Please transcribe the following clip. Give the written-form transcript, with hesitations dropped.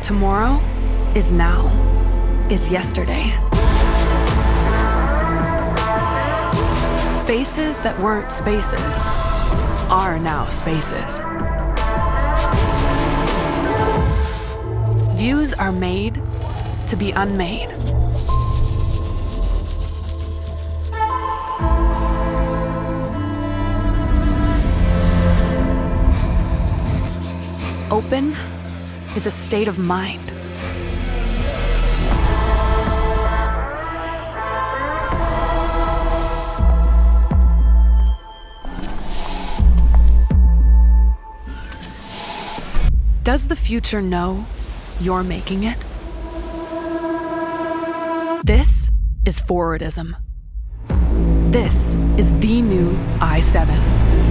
Tomorrow is now, is yesterday. Spaces that weren't spaces are now spaces. Views are made to be unmade. Open is a state of mind. Does the future know you're making it? This is forwardism. This is the new i7.